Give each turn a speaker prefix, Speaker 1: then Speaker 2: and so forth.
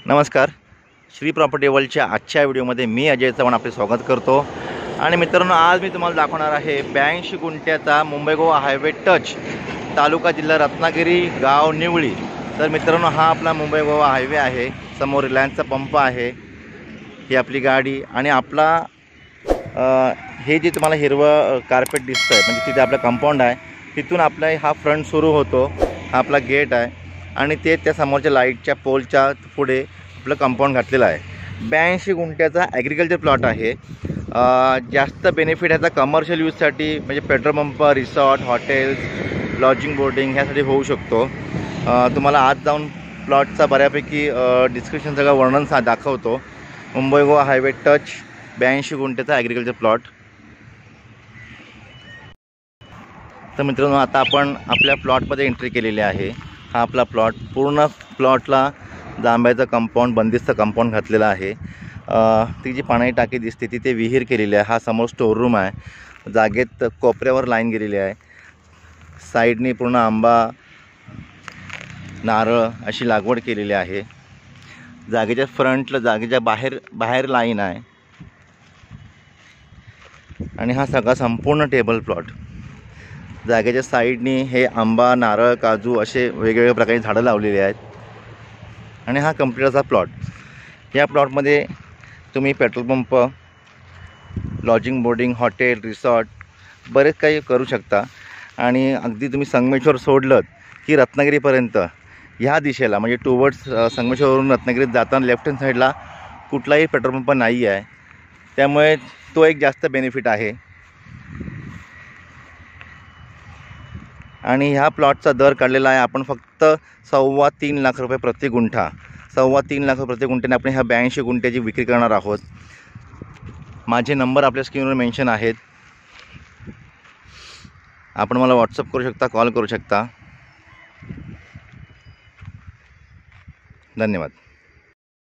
Speaker 1: नमस्कार. श्री प्रॉपर्टी वर्ल्डच्या आजच्या व्हिडिओमध्ये मी अजय चव्हाण आपले स्वागत करतो. आणि मित्रांनो, आज मी तुम्हाला दाखवणार आहे 82 गुंठ्याचा मुंबई गोवा हायवे टच, तालुका जिल्हा रत्नागिरी, गाव निवळी. तर मित्रांनो, हा आपला मुंबई गोवा हायवे आहे. समोर रिलायन्सचा पंप आहे, ही आपली गाडी आणि आपला हे जे तुम्हाला हिरवं कार्पेट दिसतं आहे म्हणजे तिथे आपलं कंपाऊंड आहे. तिथून आपला हा फ्रंट सुरू होतो. हा आपला गेट आहे आणि ते त्या समोरच्या लाईटच्या पोलच्या पुढे आपलं कंपाऊंड घातलेलं आहे. 82 गुंठ्याचा ॲग्रिकल्चर प्लॉट आहे. जास्त बेनिफिट ह्याचा कमर्शियल यूजसाठी म्हणजे petrol pump, resort, hotels, lodging, boarding ह्यासाठी होऊ शकतो. तुम्हाला आज जाऊन प्लॉटचा बऱ्यापैकी डिस्क्रिप्शन सगळं वर्णन दाखवतो. मुंबई गोवा हायवे टच 82 गुंठ्याचा ॲग्रिकल्चर प्लॉट. तर मित्रांनो, आता आपण आपल्या प्लॉटमध्ये एंट्री केलेली आहे. हा आपला प्लॉट, पूर्ण प्लॉटला जांभ्याचं कंपाऊंड, बंदिस्त कंपाऊंड घातलेलं आहे. ती जी पाण्याची टाकी दिसते तिथे विहीर केलेली आहे. हा समोर स्टोर रूम आहे. जागेत कोपऱ्यावर लाईन गेलेली आहे. साईडनी पूर्ण आंबा, नारळ अशी लागवड केलेली आहे. जागेच्या फ्रंटला, जागेच्या बाहेर लाईन आहे. आणि हा सगळा संपूर्ण टेबल प्लॉट. जागेच्या साईडनी हे आंबा, नारळ, काजू असे वेगवेगळ्या प्रकारची झाडं लावलेली आहेत. आणि हा कंप्लीट असा प्लॉट. या प्लॉटमध्ये तुम्ही petrol pump, lodging, boarding, hotel, resort बरेच काही करू शकता. आणि अगदी तुम्ही संगमेश्वर सोडलं की रत्नागिरीपर्यंत ह्या दिशेला म्हणजे टुवर्ड्स संगमेश्वरवरून रत्नागिरीत जाताना लेफ्ट हँड साईडला कुठलाही पेट्रोल पंप नाही आहे. त्यामुळे तो एक जास्त बेनिफिट आहे. आणि ह्या प्लॉटचा दर काढलेला आहे आपण फक्त 3.25 लाख रुपये प्रति गुंठा. 3.25 लाख प्रति गुंठ्याने आपण ह्या 82 गुंठ्याची विक्री करणार आहोत. माझे नंबर आपल्या स्क्रीनवर मेन्शन आहेत. आपण मला व्हॉट्सअप करू शकता, कॉल करू शकता. धन्यवाद.